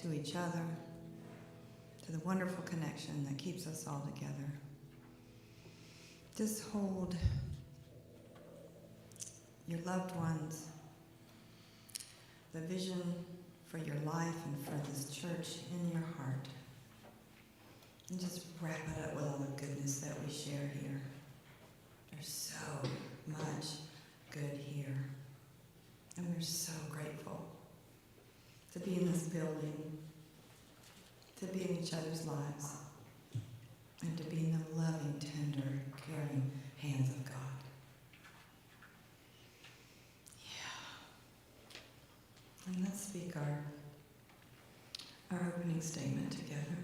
to each other, to the wonderful connection that keeps us all together. Just hold your loved ones, the vision for your life and for this church in your heart. And just wrap it up with all the goodness that we share here. There's so much good here. And we're so grateful to be in this building, to be in each other's lives, and to be in the loving, tender, caring hands of God. Yeah. And let's speak our opening statement together.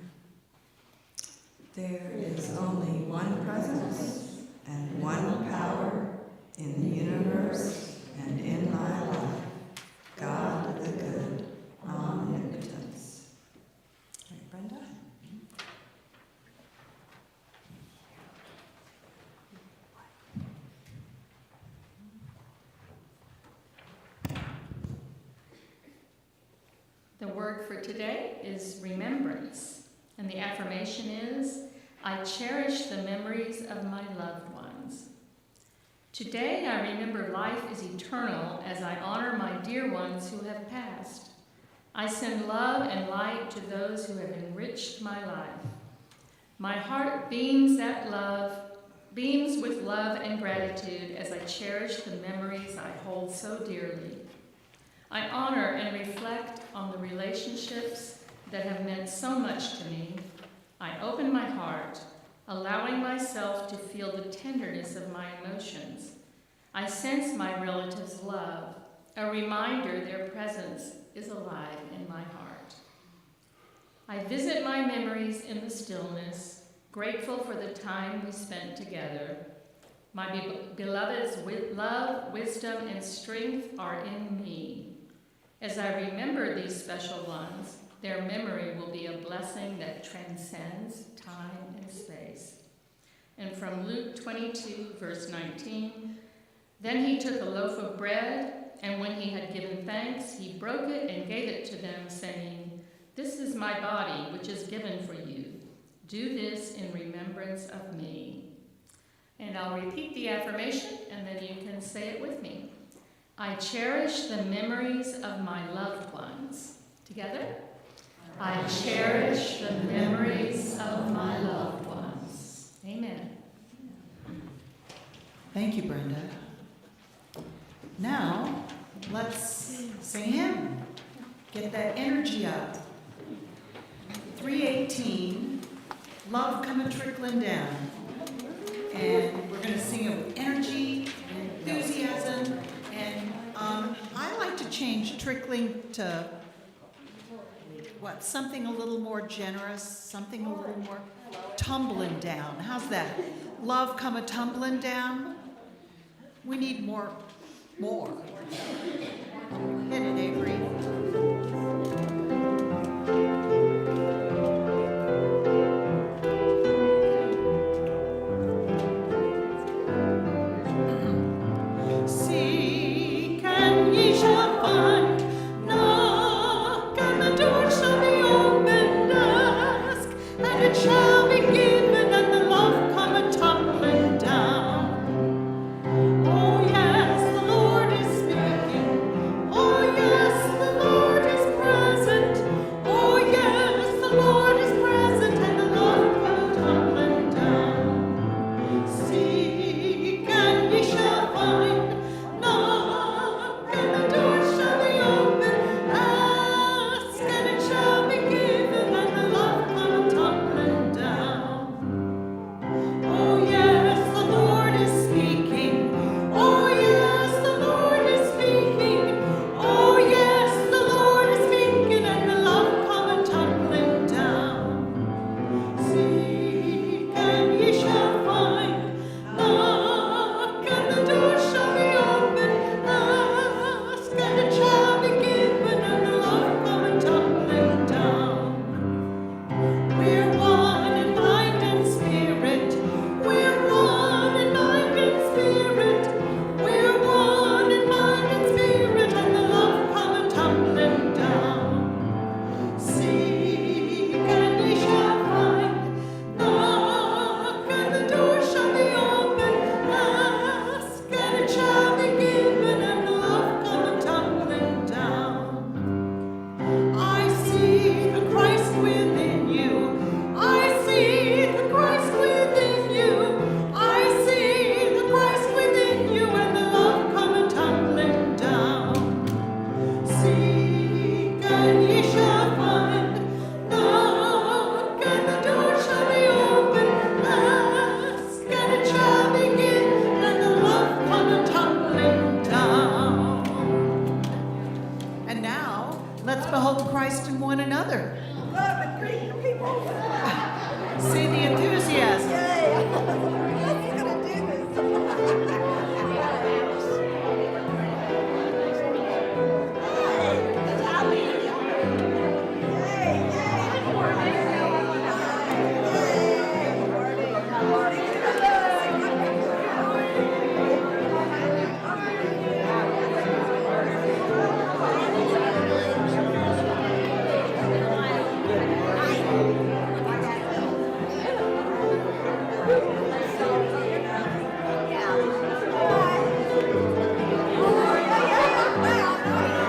There is only one presence and one power in the universe and in my life, God the good, omnipotence. Right, Brenda? The word for today is remembrance, and the affirmation is, I cherish the memories of my loved ones. Today I remember life is eternal as I honor my dear ones who have passed. I send love and light to those who have enriched my life. My heart beams with love and gratitude as I cherish the memories I hold so dearly. I honor and reflect on the relationships that have meant so much to me. I open my heart, allowing myself to feel the tenderness of my emotions. I sense my relatives' love, a reminder their presence is alive in my heart. I visit my memories in the stillness, grateful for the time we spent together. My beloved's love, wisdom, and strength are in me. As I remember these special ones, their memory will be a blessing that transcends time and space. And from Luke 22, verse 19, then he took a loaf of bread, and when he had given thanks, he broke it and gave it to them, saying, "This is my body, which is given for you. Do this in remembrance of me." And I'll repeat the affirmation, and then you can say it with me. I cherish the memories of my loved ones. Together? I cherish the memories of my loved ones. Amen. Thank you, Brenda. Now, let's sing a hymn. Get that energy up. 318, Love Come A-Trickling Down. And we're going to sing it with energy and enthusiasm. And I like to change trickling to something a little more generous, something a little more tumbling down. How's that? Love come a-tumbling down? We need more. Hit it, Avery. Christ and one another. Love and greet the people. See the enthusiasm. Yay! Let's gonna do this.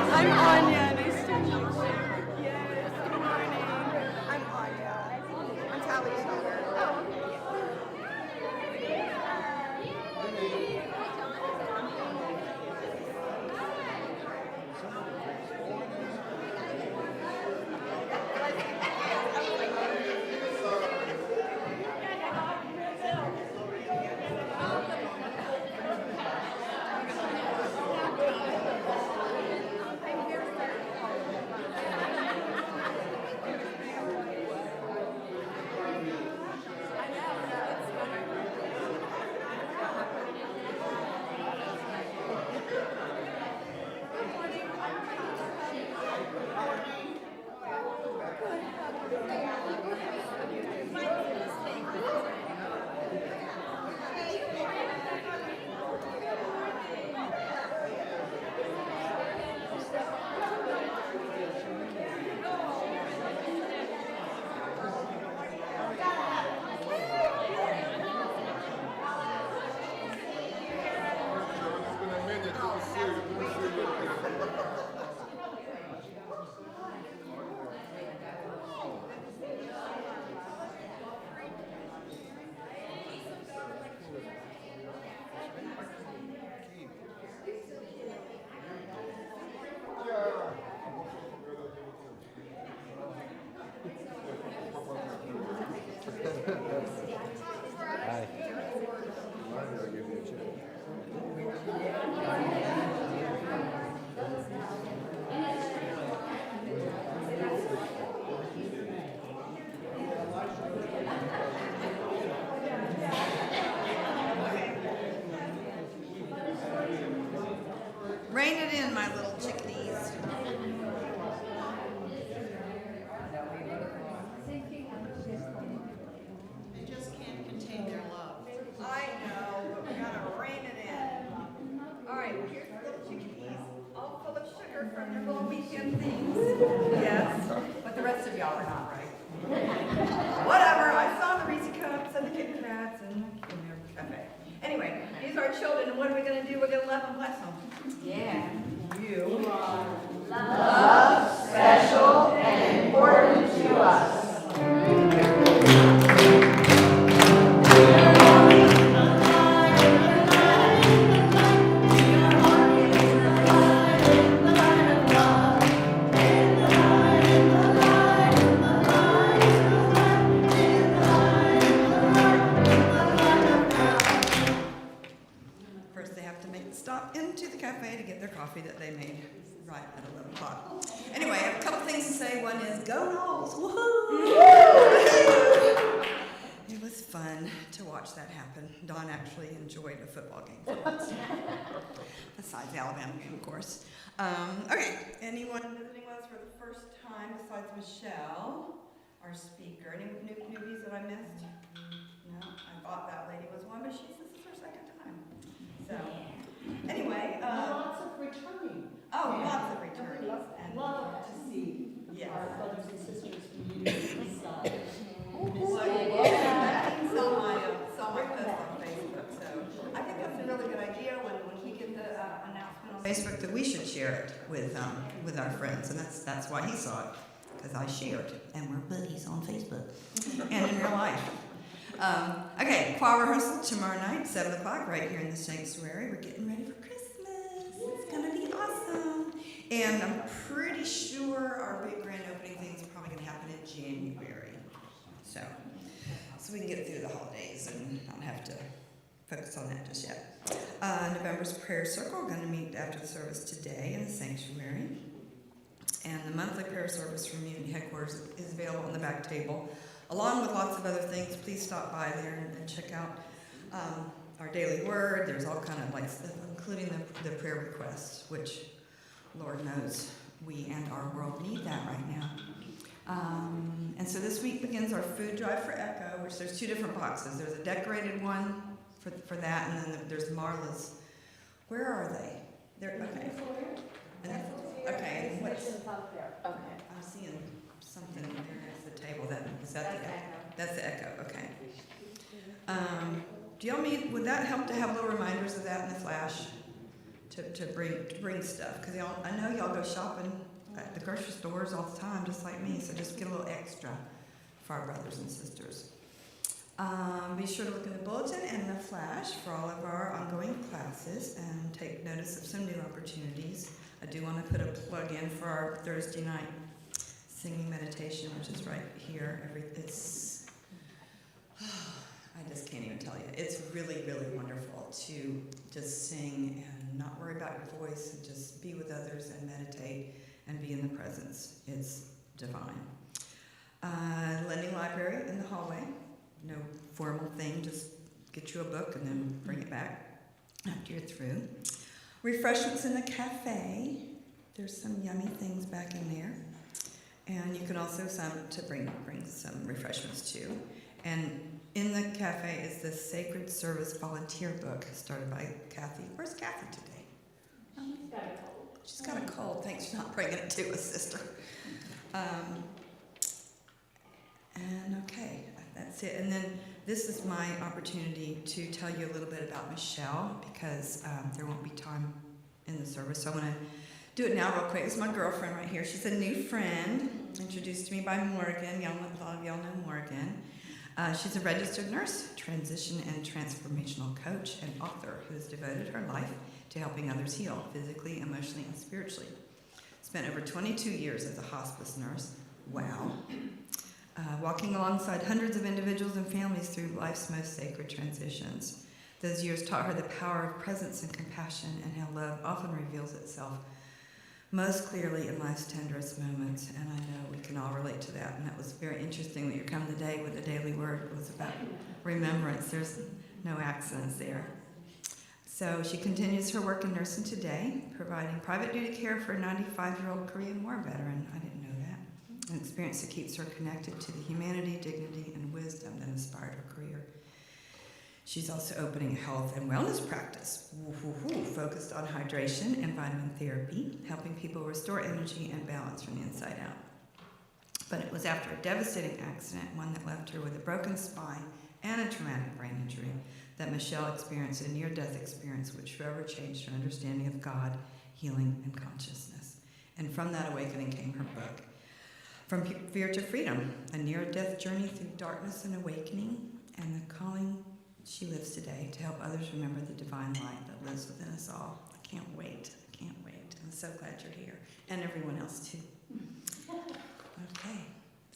I'm Anya. Nice to meet you. Yes. Good morning. I'm Anya. I'm Tally's daughter. Oh. Rein it in, my little chickadees. They just can't contain their love. I know, but we gotta rein it in. All right, here's the little chickadees, all full of sugar from their little weekend things. Yes, but the rest of y'all are not, right? Whatever, I saw the Reese cups and the Kit Kats and the cafe. Anyway, these are our children, and what are we gonna do? We're gonna love and bless them. Yeah. You are loved, special, and important to us. First, they have to make the stop into the cafe to get their coffee that they made right at 11 o'clock. Anyway, I have a couple things to say. One is, go Knowles! Woohoo! It was fun to watch that happen. Dawn actually enjoyed a football game for once. Besides the Alabama game, of course. Okay, anyone visiting with us for the first time besides Michelle, our speaker? Any newbies that I missed? No, I thought that lady was one, but this is her second time. So, anyway. Lots of returning. Oh, lots of returns. And Love to see yes. our brothers and sisters from Unity Side. Yeah, saw my post on Facebook. So I think that's a really good idea when we get the announcement on Facebook that we should share it with our friends, and that's why he saw it, because I shared, and we're buddies on Facebook and in real life. Okay, choir rehearsal tomorrow night, 7 o'clock, right here in the sanctuary. We're getting ready for Christmas. It's gonna be awesome. And I'm pretty sure our big grand opening thing is probably gonna happen in January. So we can get through the holidays and not have to focus on that just yet. November's prayer circle, we're gonna meet after the service today in the sanctuary. And the monthly prayer service from Unity Headquarters is available on the back table, along with lots of other things. Please stop by there and check out our daily word. There's all kind of like stuff, including the prayer requests, which Lord knows we and our world need that right now. And so this week begins our food drive for Echo, which there's 2 different boxes. There's a decorated one for that, and then there's Marla's. Where are they? They're okay. And then, okay. And what's, I'm seeing something there next to the table. Is that the Echo? That's the Echo. Okay. Do y'all would that help to have little reminders of that in the flash to bring stuff? Because I know y'all go shopping at the grocery stores all the time, just like me. So just get a little extra for our brothers and sisters. Be sure to look in the bulletin and the flash for all of our ongoing classes and take notice of some new opportunities. I do want to put a plug in for our Thursday night singing meditation, which is right here. I just can't even tell you. It's really, really wonderful to just sing and not worry about your voice and just be with others and meditate and be in the presence. It's divine. Lending library in the hallway. No formal thing, just get you a book and then bring it back after you're through. Refreshments in the cafe. There's some yummy things back in there. And you can also bring some refreshments too. And in the cafe is the Sacred Service volunteer book started by Kathy. Where's Kathy today? She's got a cold. Thanks for not bringing it to us, sister. And okay, that's it. And then this is my opportunity to tell you a little bit about Michelle because there won't be time in the service. So I'm going to do it now real quick. This is my girlfriend right here. She's a new friend introduced to me by Morgan. A lot of y'all know Morgan. She's a registered nurse, transition and transformational coach, and author who has devoted her life to helping others heal physically, emotionally, and spiritually. Spent over 22 years as a hospice nurse. Wow. Walking alongside hundreds of individuals and families through life's most sacred transitions. Those years taught her the power of presence and compassion and how love often reveals itself most clearly in life's tenderest moments. And I know we can all relate to that. And that was very interesting that you're coming today with the daily word was about remembrance. There's no accidents there. So she continues her work in nursing today, providing private duty care for a 95-year-old Korean War veteran. I didn't know that. An experience that keeps her connected to the humanity, dignity, and wisdom that inspired her career. She's also opening a health and wellness practice, focused on hydration and vitamin therapy, helping people restore energy and balance from the inside out. But it was after a devastating accident, one that left her with a broken spine and a traumatic brain injury, that Michelle experienced a near-death experience which forever changed her understanding of God, healing, and consciousness. And from that awakening came her book, From Fear to Freedom, a near-death journey through darkness and awakening, and the calling she lives today to help others remember the divine light that lives within us all. I can't wait. I'm so glad you're here. And everyone else, too. Okay.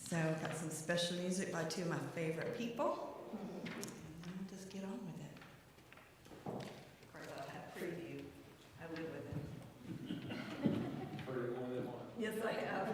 So I've got some special music by two of my favorite people. And we'll just get on with it. Of course, I'll have preview. I live with it. Heard it more than once. Yes, I have.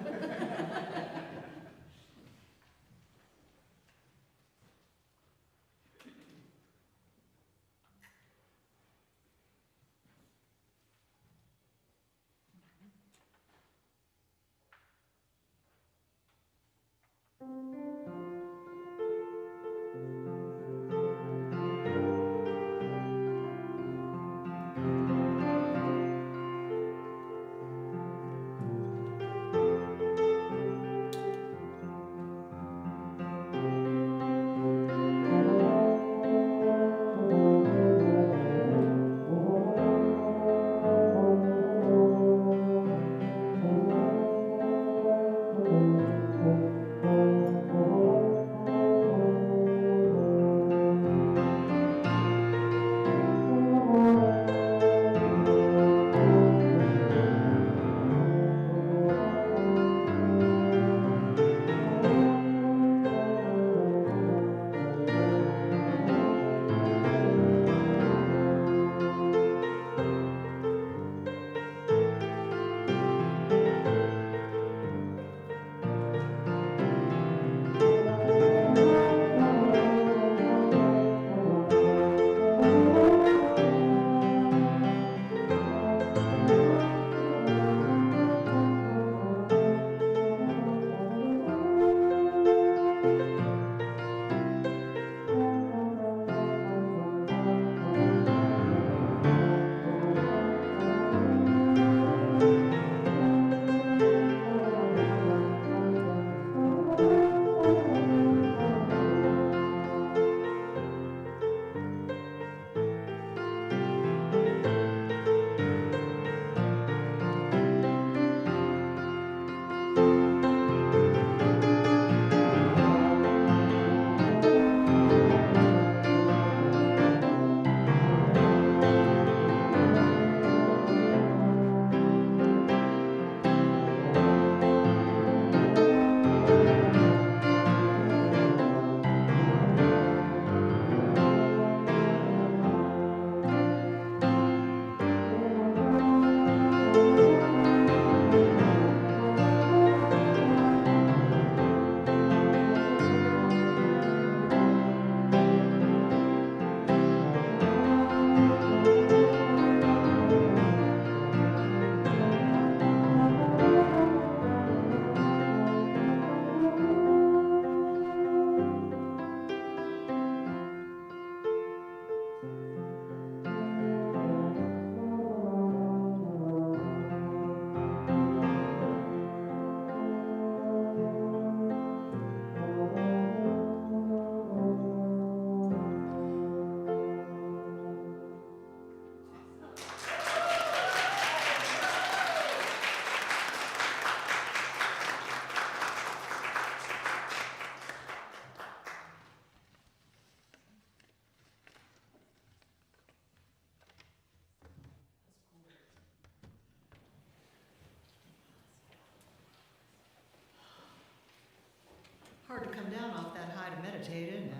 Hard to come down off that high to meditate, isn't it?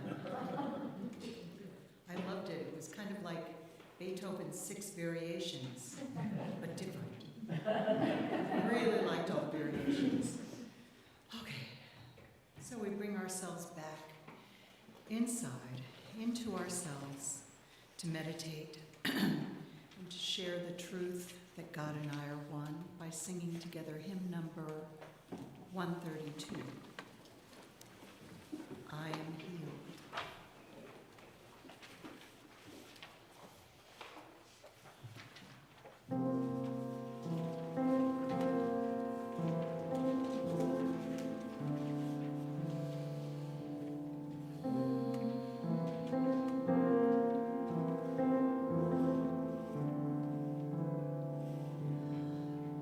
I loved it. It was kind of like Beethoven's 6 variations, but different. Really liked all the variations. Okay, so we bring ourselves back inside, into ourselves, to meditate and to share the truth that God and I are one by singing together hymn number 132. I am healed.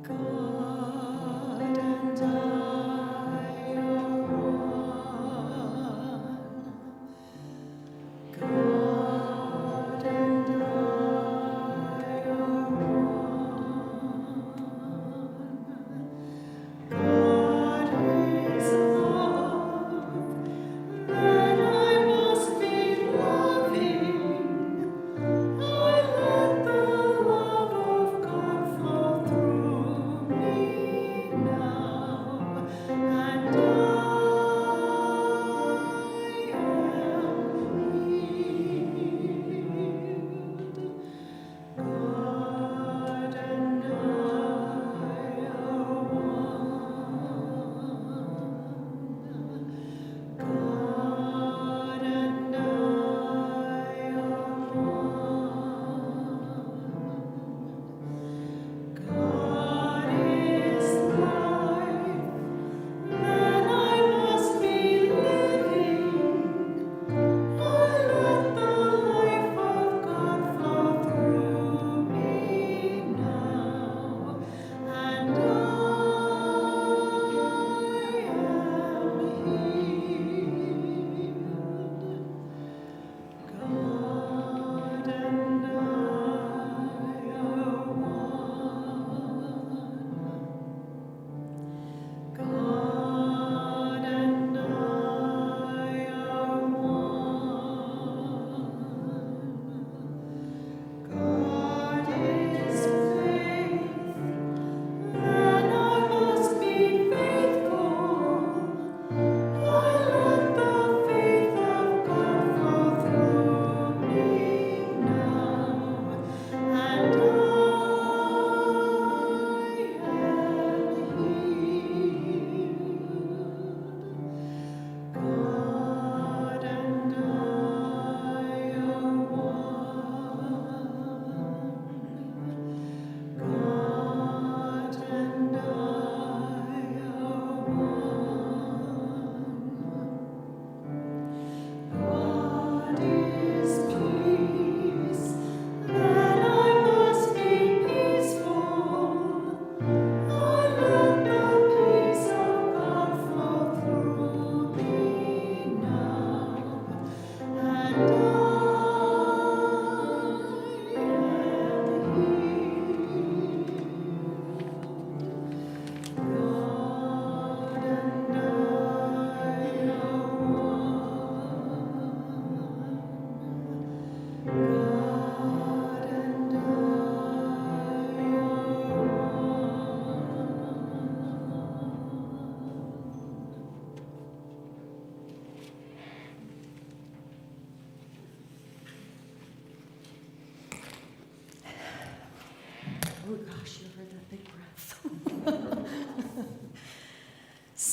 God and I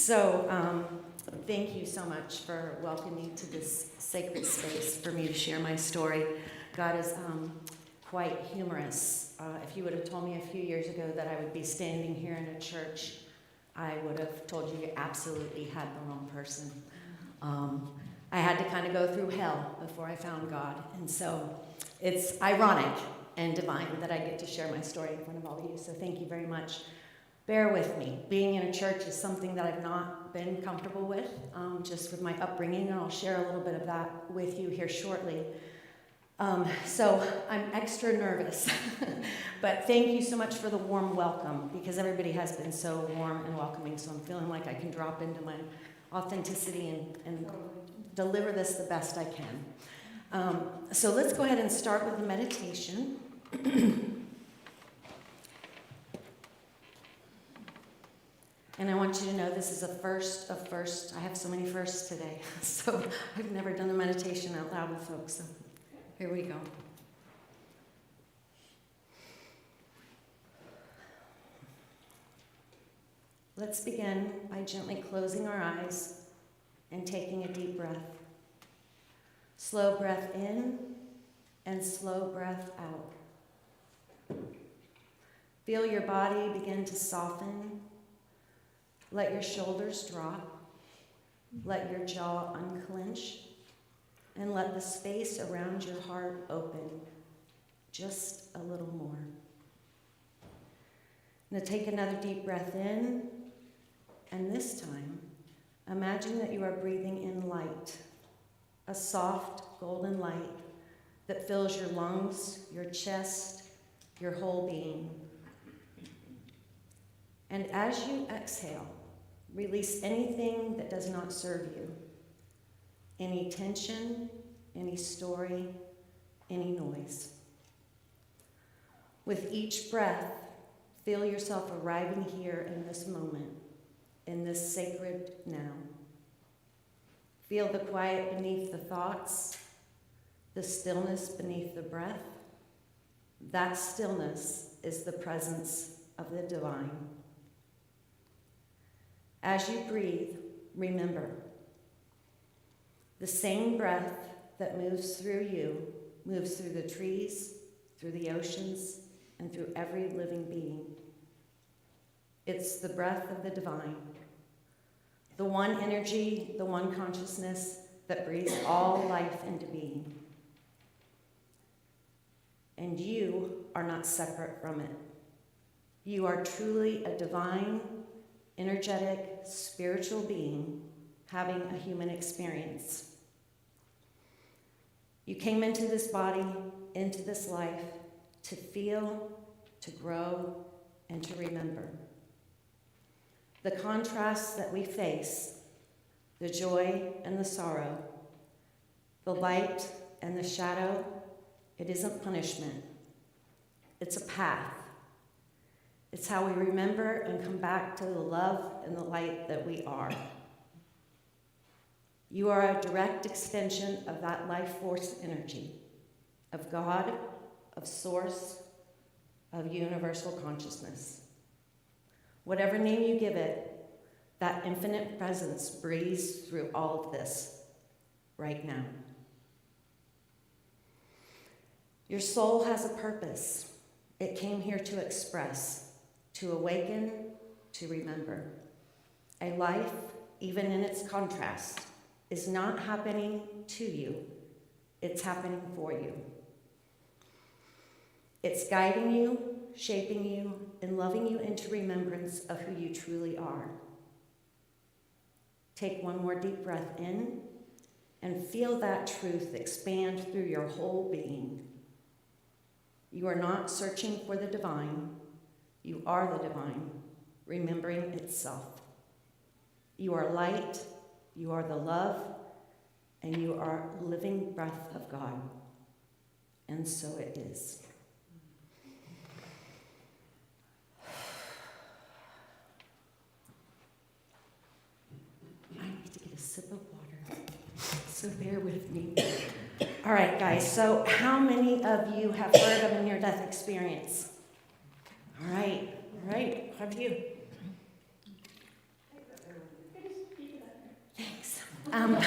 Thank you so much for welcoming me to this sacred space for me to share my story. God is quite humorous. If you would have told me a few years ago that I would be standing here in a church, I would have told you absolutely had the wrong person. I had to kind of go through hell before I found God. And so it's ironic and divine that I get to share my story in front of all of you. So thank you very much. Bear with me. Being in a church is something that I've not been comfortable with, just with my upbringing, and I'll share a little bit of that with you here shortly. So I'm extra nervous, but thank you so much for the warm welcome, because everybody has been so warm and welcoming, so I'm feeling like I can drop into my authenticity and deliver this the best I can. So let's go ahead and start with the meditation. And I want you to know this is a first of first. I have so many firsts today. So I've never done a meditation out loud with folks. So here we go. Let's begin by gently closing our eyes and taking a deep breath. Slow breath in and slow breath out. Feel your body begin to soften. Let your shoulders drop, let your jaw unclench, and let the space around your heart open just a little more. Now take another deep breath in, and this time, imagine that you are breathing in light, a soft golden light that fills your lungs, your chest, your whole being. And as you exhale, release anything that does not serve you. Any tension, any story, any noise. With each breath, feel yourself arriving here in this moment, in this sacred now. Feel the quiet beneath the thoughts, the stillness beneath the breath. That stillness is the presence of the divine. As you breathe, remember, the same breath that moves through you moves through the trees, through the oceans, and through every living being. It's the breath of the divine, the one energy, the one consciousness that breathes all life into being. And you are not separate from it. You are truly a divine, energetic, spiritual being having a human experience. You came into this body, into this life, to feel, to grow, and to remember. The contrasts that we face, the joy and the sorrow, the light and the shadow, it isn't punishment. It's a path. It's how we remember and come back to the love and the light that we are. You are a direct extension of that life force energy, of God, of Source, of universal consciousness. Whatever name you give it, that infinite presence breathes through all of this right now. Your soul has a purpose. It came here to express, to awaken, to remember. A life, even in its contrast, is not happening to you. It's happening for you. It's guiding you, shaping you, and loving you into remembrance of who you truly are. Take one more deep breath in and feel that truth expand through your whole being. You are not searching for the divine. You are the divine, remembering itself. You are light, you are the love, and you are living breath of God. And so it is. I need to get a sip of water, so bear with me. All right, guys, so how many of you have heard of a near-death experience? All right, how do you? Um,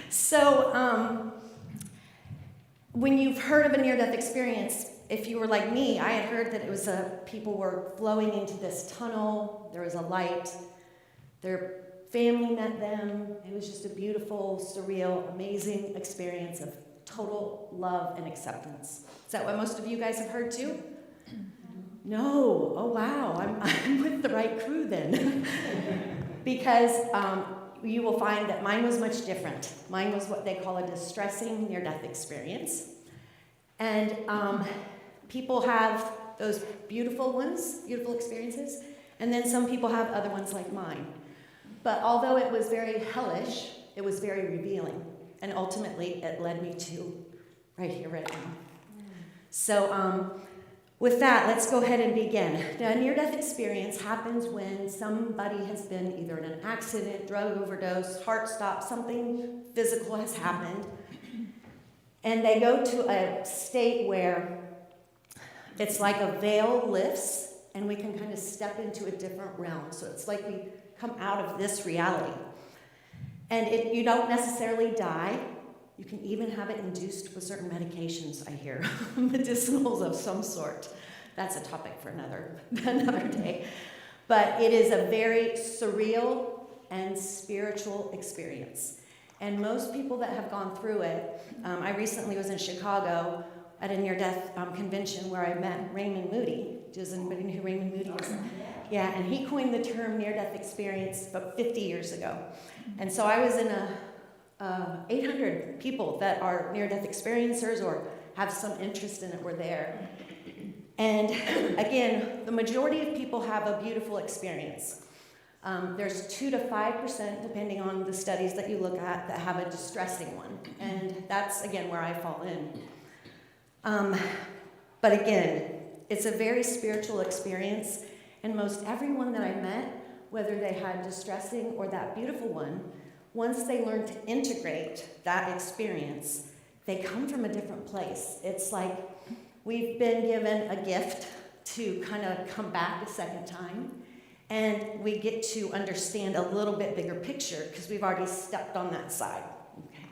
so, when you've heard of a near-death experience, if you were like me, I had heard that it was people were flowing into this tunnel, there was a light, their family met them. It was just a beautiful, surreal, amazing experience of total love and acceptance. Is that what most of you guys have heard too? No. Oh, wow. I'm with the right crew then. Because you will find that mine was much different. Mine was what they call a distressing near-death experience. And people have those beautiful ones, beautiful experiences, and then some people have other ones like mine. But although it was very hellish, it was very revealing. And ultimately, it led me to right here, right now. So with that, let's go ahead and begin. Now, a near-death experience happens when somebody has been either in an accident, drug overdose, heart stop, something physical has happened, and they go to a state where it's like a veil lifts, and we can kind of step into a different realm. So it's like we come out of this reality. And you don't necessarily die. You can even have it induced with certain medications, I hear, medicinals of some sort. That's a topic for another day. But it is a very surreal and spiritual experience. And most people that have gone through it, I recently was in Chicago at a near-death convention where I met Raymond Moody. Does anybody know who Raymond Moody is? Yeah, and he coined the term near-death experience about 50 years ago. And so I was in 800 people that are near-death experiencers or have some interest in it were there. And again, the majority of people have a beautiful experience. There's 2 to 5%, depending on the studies that you look at, that have a distressing one. And that's, again, where I fall in. But again, it's a very spiritual experience. And most everyone that I met, whether they had distressing or that beautiful one, once they learn to integrate that experience, they come from a different place. It's like we've been given a gift to kind of come back a second time, and we get to understand a little bit bigger picture because we've already stepped on that side. Okay.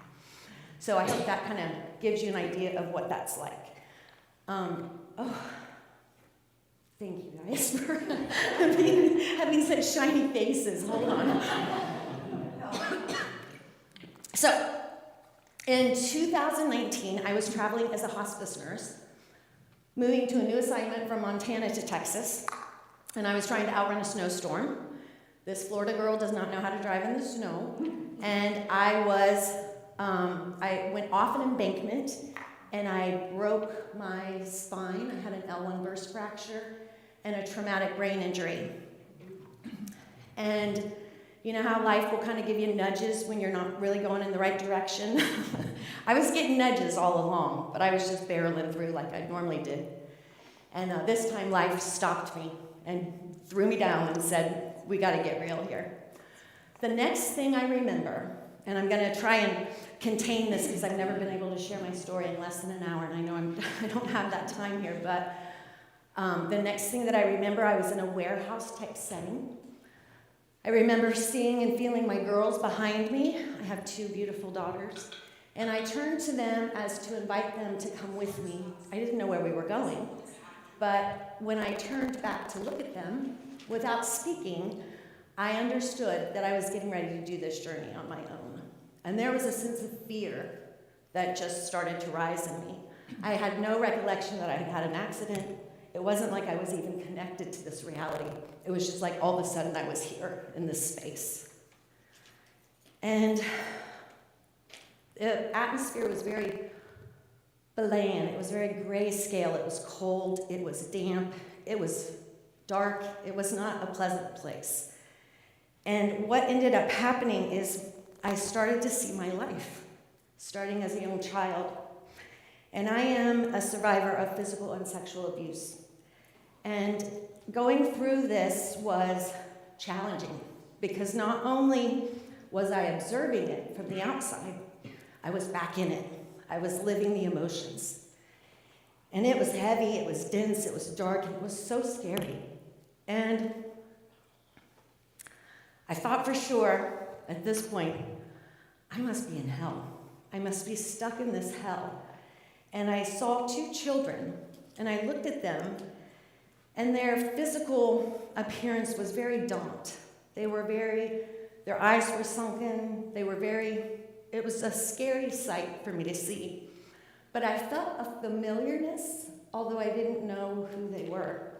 So I hope that kind of gives you an idea of what that's like. Thank you guys for having such shiny faces. Hold on. So, in 2019, I was traveling as a hospice nurse, moving to a new assignment from Montana to Texas, and I was trying to outrun a snowstorm. This Florida girl does not know how to drive in the snow, and I went off an embankment, and I broke my spine. I had an L1 burst fracture and a traumatic brain injury. And you know how life will kind of give you nudges when you're not really going in the right direction? I was getting nudges all along, but I was just barreling through like I normally did. And this time life stopped me and threw me down and said, we got to get real here. The next thing I remember, and I'm going to try and contain this because I've never been able to share my story in less than an hour, and I know I don't have that time here, but the next thing that I remember, I was in a warehouse type setting. I remember seeing and feeling my girls behind me. I have 2 beautiful daughters. And I turned to them as to invite them to come with me. I didn't know where we were going. But when I turned back to look at them, without speaking, I understood that I was getting ready to do this journey on my own. And there was a sense of fear that just started to rise in me. I had no recollection that I had had an accident. It wasn't like I was even connected to this reality. It was just like all of a sudden I was here in this space. And the atmosphere was very bland. It was very grayscale. It was cold. It was damp. It was dark. It was not a pleasant place. And what ended up happening is I started to see my life, starting as a young child. And I am a survivor of physical and sexual abuse. And going through this was challenging because not only was I observing it from the outside, I was back in it. I was living the emotions. And it was heavy, it was dense, it was dark, and it was so scary. And I thought for sure at this point, I must be in hell. I must be stuck in this hell. And I saw two children, and I looked at them, and their physical appearance was very daunt. Their eyes were sunken, it was a scary sight for me to see. But I felt a familiarness, although I didn't know who they were.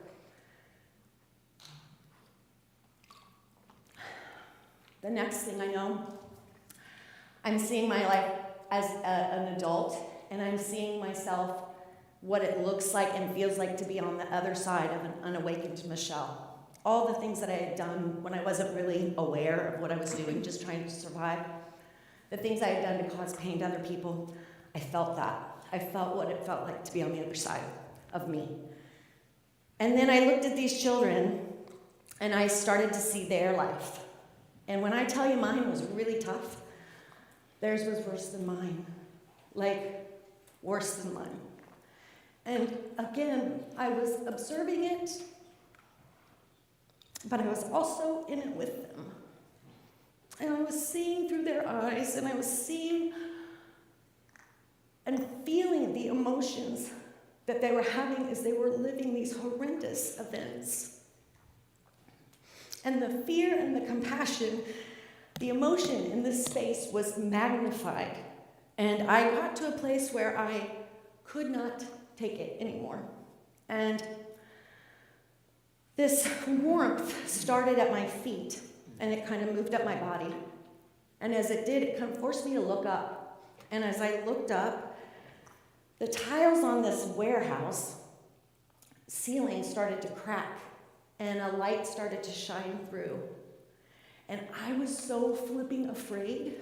The next thing I know, I'm seeing my life as an adult, and I'm seeing myself, what it looks like and feels like to be on the other side of an unawakened Michelle. All the things that I had done when I wasn't really aware of what I was doing, just trying to survive, the things I had done to cause pain to other people, I felt that. I felt what it felt like to be on the other side of me. And then I looked at these children, and I started to see their life. And when I tell you mine was really tough, theirs was worse than mine. Like, worse than mine. And again, I was observing it, but I was also in it with them. And I was seeing through their eyes, and I was seeing and feeling the emotions that they were having as they were living these horrendous events. And the fear and the compassion, the emotion in this space was magnified. And I got to a place where I could not take it anymore. And this warmth started at my feet, and it kind of moved up my body. And as it did, it kind of forced me to look up. And as I looked up, the tiles on this warehouse ceiling started to crack, and a light started to shine through. And I was so flipping afraid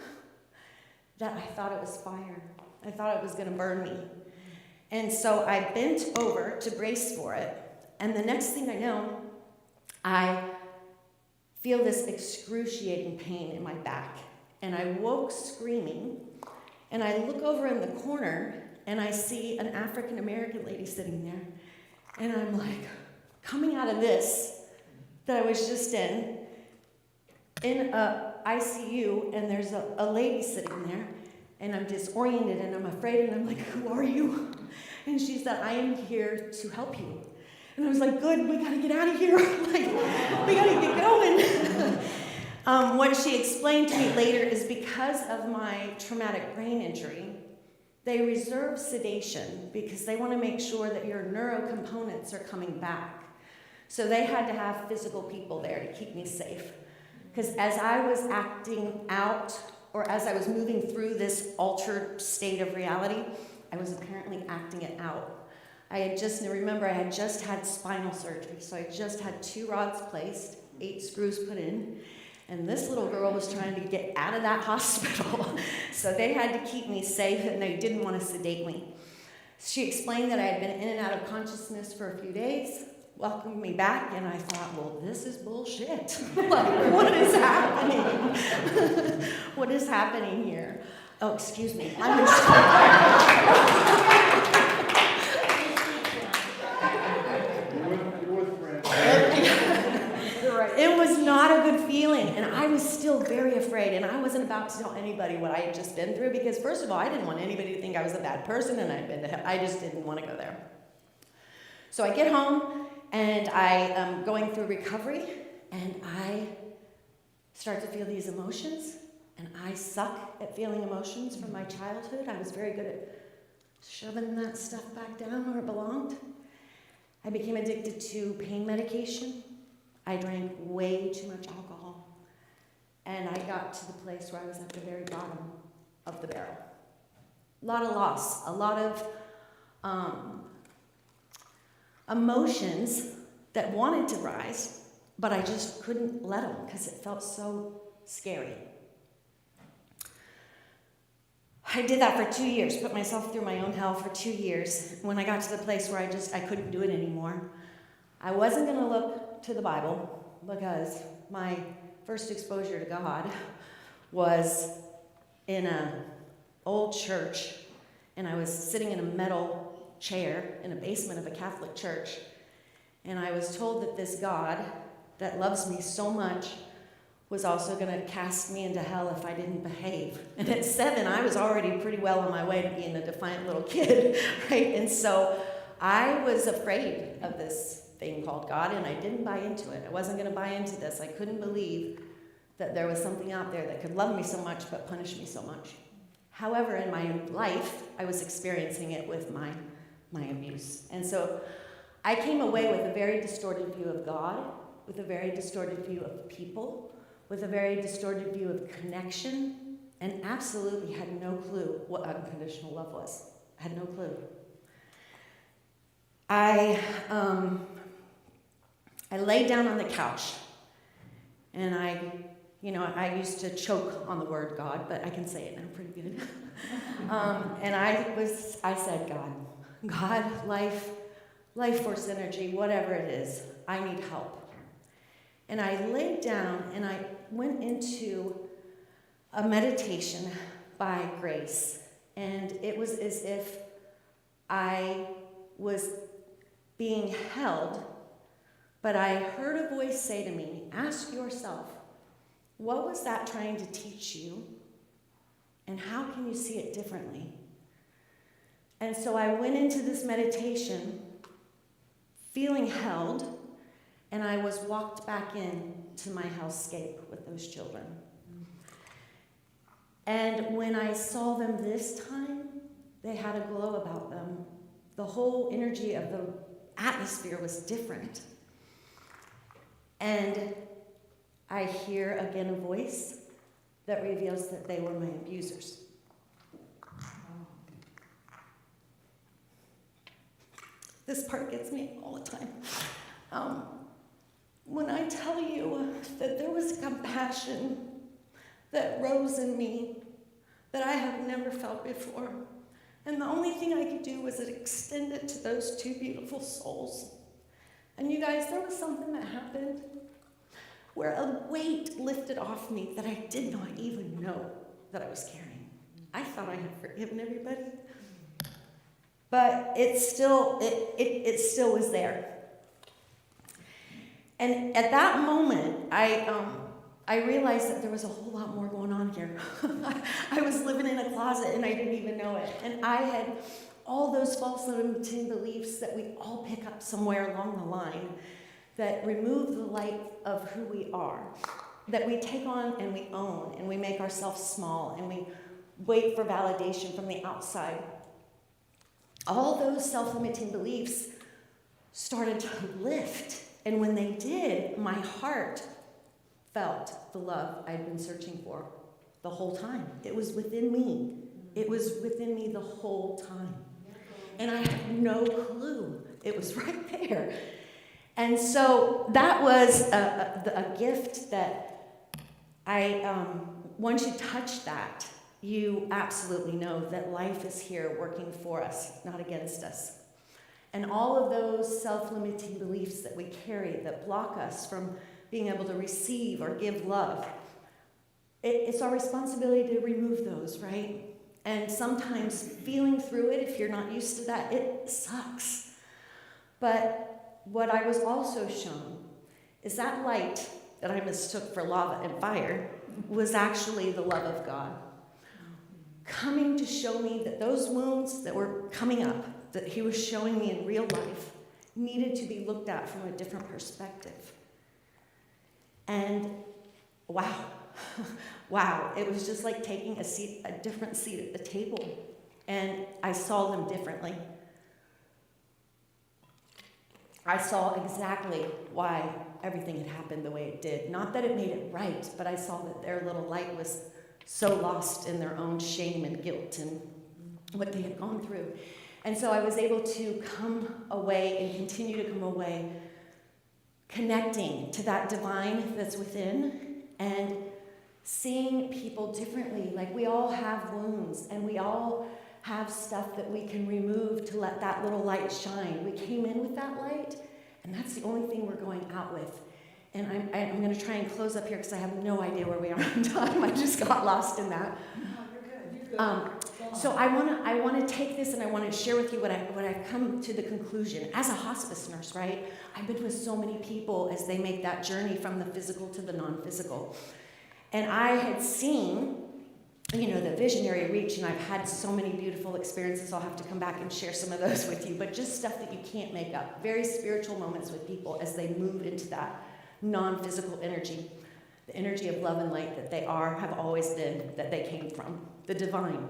that I thought it was fire. I thought it was going to burn me. And so I bent over to brace for it. And the next thing I know, I feel this excruciating pain in my back. And I woke screaming. And I look over in the corner, and I see an African American lady sitting there. And I'm like, coming out of this that I was just in a ICU, and there's a lady sitting there, and I'm disoriented, and I'm afraid, and I'm like, who are you? And she said, I am here to help you. And I was like, good, we gotta get out of here. Like, we gotta get going. What she explained to me later is because of my traumatic brain injury, they reserve sedation because they want to make sure that your neurocomponents are coming back. So they had to have physical people there to keep me safe. Because as I was acting out, or as I was moving through this altered state of reality, I was apparently acting it out. I had just had spinal surgery, so I just had 2 rods placed, 8 screws put in, and this little girl was trying to get out of that hospital. So they had to keep me safe, and they didn't want to sedate me. She explained that I had been in and out of consciousness for a few days, welcomed me back, and I thought, well, this is bullshit. Like, what is happening? What is happening here? Oh, excuse me. I'm in It was not a good feeling, and I was still very afraid, and I wasn't about to tell anybody what I had just been through, because first of all, I didn't want anybody to think I was a bad person, and I'd been to hell. I just didn't want to go there. So I get home, and I am going through recovery, and I start to feel these emotions, and I suck at feeling emotions from my childhood. I was very good at shoving that stuff back down where it belonged. I became addicted to pain medication. I drank way too much alcohol, and I got to the place where I was at the very bottom of the barrel. A lot of loss, a lot of emotions that wanted to rise, but I just couldn't let them because it felt so scary. I did that for 2 years, put myself through my own hell for 2 years. When I got to the place where I couldn't do it anymore, I wasn't going to look to the Bible, because my first exposure to God was in an old church, and I was sitting in a metal chair in a basement of a Catholic church, and I was told that this God that loves me so much was also going to cast me into hell if I didn't behave. And at 7, I was already pretty well on my way to being a defiant little kid, right? And so I was afraid of this thing called God, and I didn't buy into it. I wasn't going to buy into this. I couldn't believe that there was something out there that could love me so much but punish me so much. However, in my life, I was experiencing it with my abuse. And so I came away with a very distorted view of God, with a very distorted view of people, with a very distorted view of connection, and absolutely had no clue what unconditional love was. I had no clue. I laid down on the couch, and I used to choke on the word God, but I can say it now pretty good. And I said, God, life force energy, whatever it is, I need help. And I laid down and I went into a meditation by Grace. And it was as if I was being held, but I heard a voice say to me, ask yourself, what was that trying to teach you? And how can you see it differently? And so I went into this meditation feeling held, and I was walked back in to my hellscape with those children. And when I saw them this time, they had a glow about them. The whole energy of the atmosphere was different. And I hear again a voice that reveals that they were my abusers. This part gets me all the time. When I tell you that there was compassion that rose in me that I have never felt before, and the only thing I could do was extend it to those two beautiful souls. And you guys, there was something that happened where a weight lifted off me that I did not even know that I was carrying. I thought I had forgiven everybody, but it still was there. And at that moment, I realized that there was a whole lot more going on here. I was living in a closet and I didn't even know it. And I had all those false limiting beliefs that we all pick up somewhere along the line that remove the light of who we are, that we take on and we own, and we make ourselves small, and we wait for validation from the outside. All those self-limiting beliefs started to lift, and when they did, my heart felt the love I'd been searching for the whole time. It was within me. It was within me the whole time. And I had no clue. It was right there. And so that was a gift that once you touch that, you absolutely know that life is here working for us, not against us. And all of those self-limiting beliefs that we carry that block us from being able to receive or give love, it's our responsibility to remove those, right? And sometimes feeling through it, if you're not used to that, it sucks. But what I was also shown is that light that I mistook for lava and fire was actually the love of God, coming to show me that those wounds that were coming up, that he was showing me in real life, needed to be looked at from a different perspective. And wow, it was just like taking a different seat at the table, and I saw them differently. I saw exactly why everything had happened the way it did. Not that it made it right, but I saw that their little light was so lost in their own shame and guilt and what they had gone through. And so I was able to come away and continue to come away connecting to that divine that's within and seeing people differently. Like, we all have wounds and we all have stuff that we can remove to let that little light shine. We came in with that light, and that's the only thing we're going out with. And I'm going to try and close up here because I have no idea where we are on time. I just got lost in that. You're good. So I want to take this and I want to share with you what I've come to the conclusion as a hospice nurse. Right, I've been with so many people as they make that journey from the physical to the non-physical, And I had seen, the visionary reach, and I've had so many beautiful experiences. I'll have to come back and share some of those with you, but just stuff that you can't make up. Very spiritual moments with people as they move into that non-physical energy, the energy of love and light that they have always been, that they came from, the divine.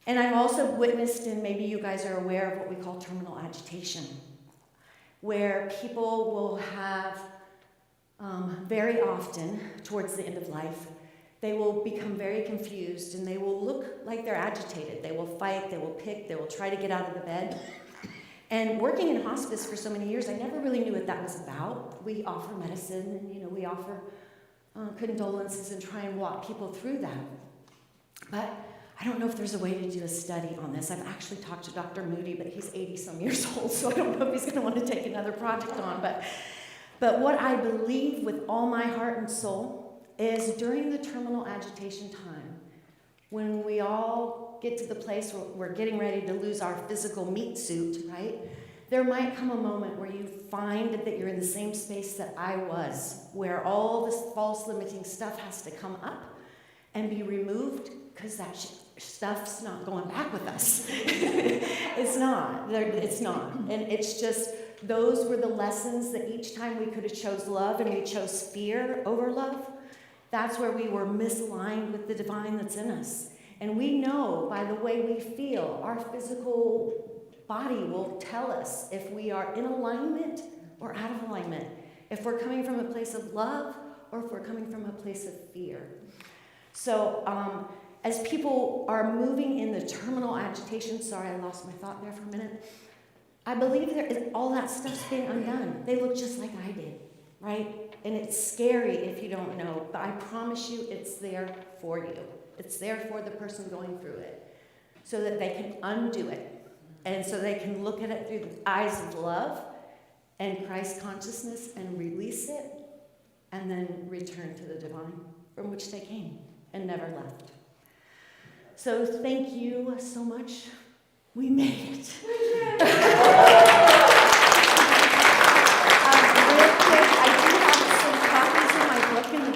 And I've also witnessed, and maybe you guys are aware of what we call terminal agitation, where people will have, very often, towards the end of life, they will become very confused and they will look like they're agitated. They will fight, they will pick, they will try to get out of the bed. And working in hospice for so many years, I never really knew what that was about. We offer medicine and, we offer condolences and try and walk people through that. But I don't know if there's a way to do a study on this. I've actually talked to Dr. Moody, but he's 80-some years old, so I don't know if he's going to want to take another project on. But what I believe with all my heart and soul is during the terminal agitation time, when we all get to the place where we're getting ready to lose our physical meat suit, right? There might come a moment where you find that you're in the same space that I was, where all this false limiting stuff has to come up and be removed, because that stuff's not going back with us. It's not. And it's just, those were the lessons that each time we could have chose love and we chose fear over love. That's where we were misaligned with the divine that's in us. And we know by the way we feel, our physical body will tell us if we are in alignment or out of alignment, if we're coming from a place of love or if we're coming from a place of fear. So as people are moving in the terminal agitation, sorry, I lost my thought there for a minute, I believe all that stuff's being undone. They look just like I did, right? And it's scary if you don't know, but I promise you it's there for you. It's there for the person going through it so that they can undo it and so they can look at it through the eyes of love and Christ consciousness and release it and then return to the divine from which they came and never left. So thank you so much. We made it.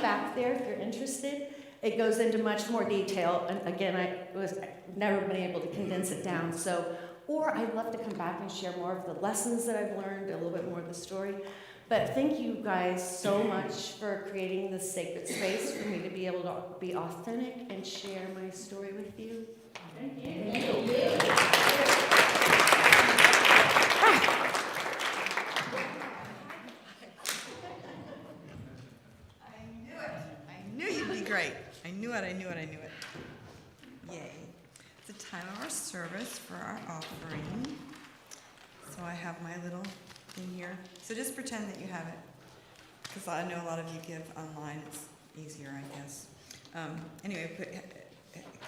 Back there, if you're interested. It goes into much more detail, and again, I've never been able to condense it down. Or I'd love to come back and share more of the lessons that I've learned, a little bit more of the story. But thank you guys so much for creating this sacred space for me to be able to be authentic and share my story with you. Thank you. Thank you. Great. I knew it. Yay. It's the time of our service for our offering. So I have my little thing here. So just pretend that you have it, because I know a lot of you give online. It's easier, I guess. Anyway,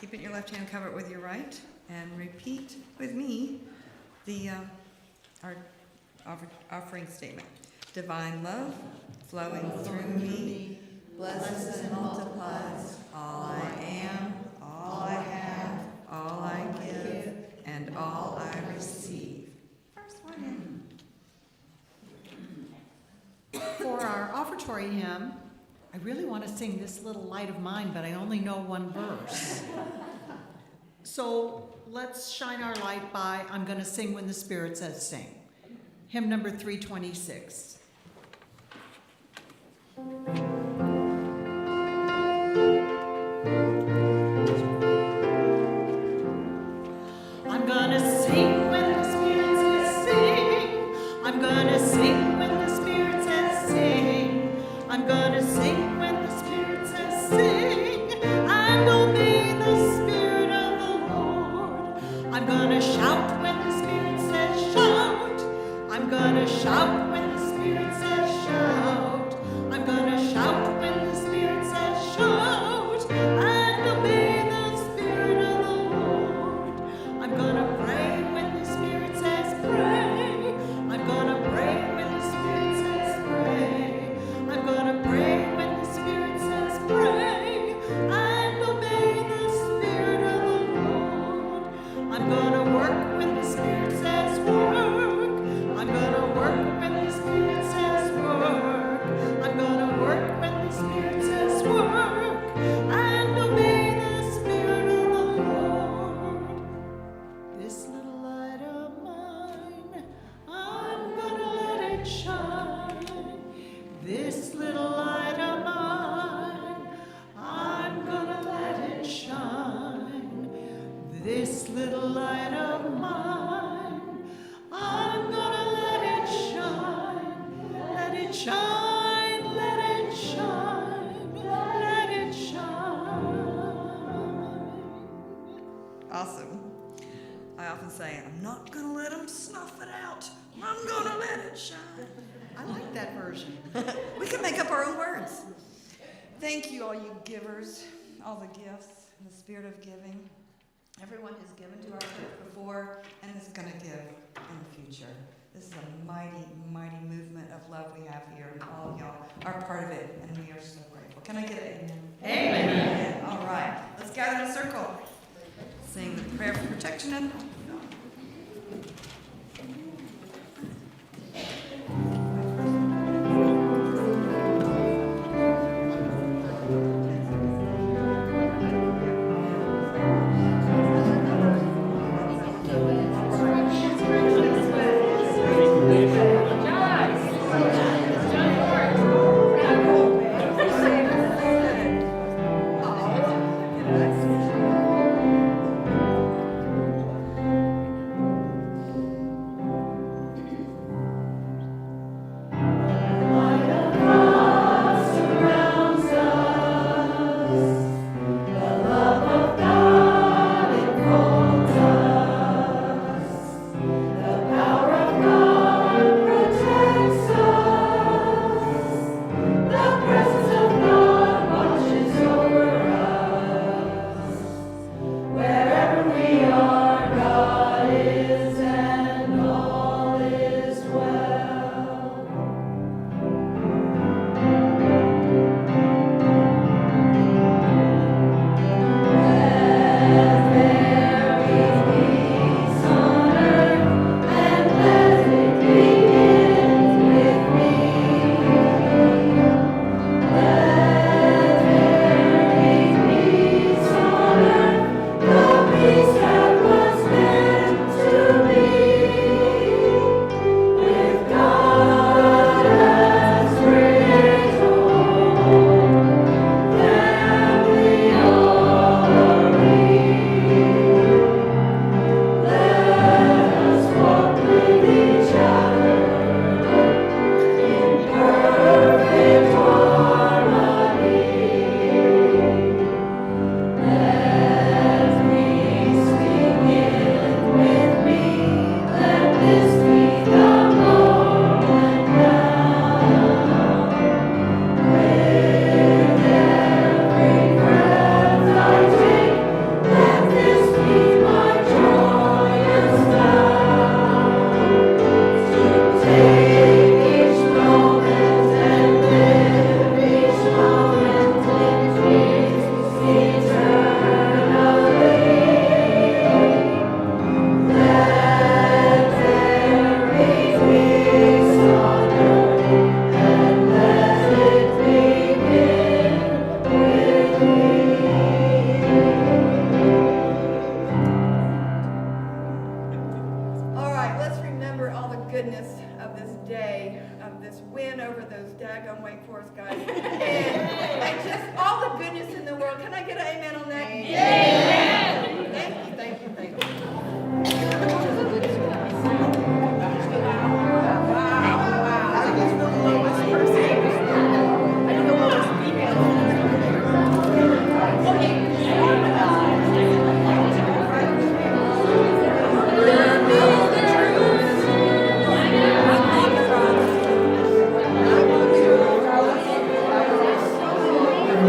keep it in your left hand, cover it with your right, and repeat with me our offering statement. Divine love flowing through me blesses and multiplies all I am, all I have, all I give, and all I receive. First one in. For our offertory hymn, I really want to sing This Little Light of Mine, but I only know one verse. So let's shine our light by I'm going to sing when the Spirit says sing. Hymn number 326. I'm gonna sing when the Spirit says sing. I'm gonna sing when the Spirit says sing. I'm gonna sing when the Spirit says sing. And obey the Spirit of the Lord. I'm gonna shout when the Spirit says shout. I'm gonna shout when the Spirit says shout. I'm gonna shout when the Spirit says shout. This little light of mine, I'm gonna let it shine, let it shine, let it shine, let it shine. Awesome. I often say, I'm not going to let them snuff it out. I'm going to let it shine. I like that version. We can make up our own words. Thank you, all you givers, all the gifts, and the spirit of giving. Everyone who's given to our church before and is going to give in the future. This is a mighty, mighty movement of love we have here, and all of y'all are part of it, and we are so grateful. Can I get an amen? Amen. All right, let's gather in a circle. Sing the prayer for protection and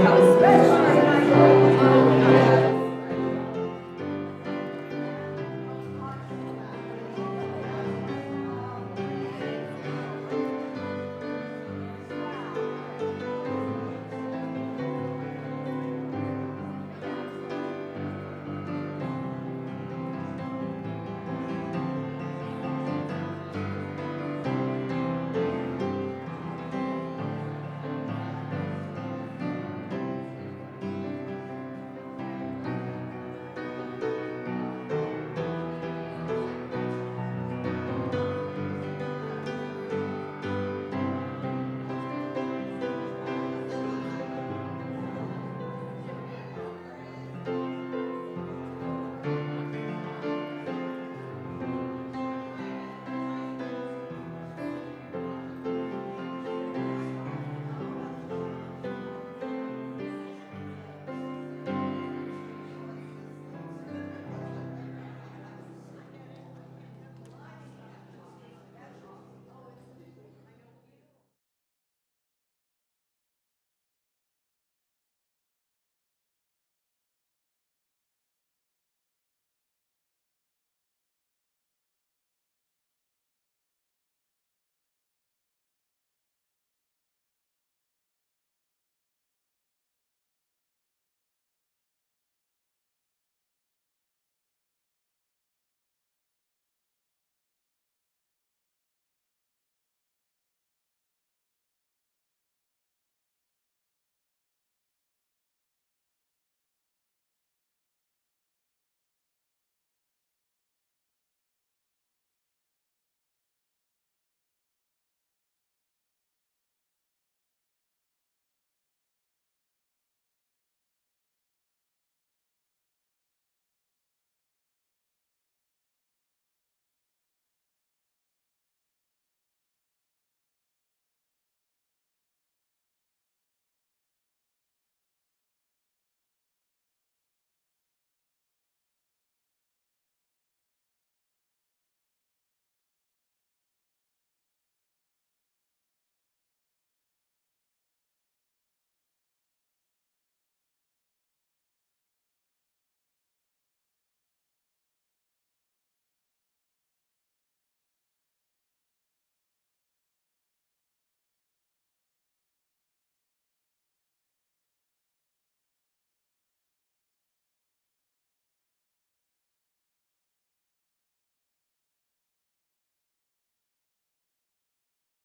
How special.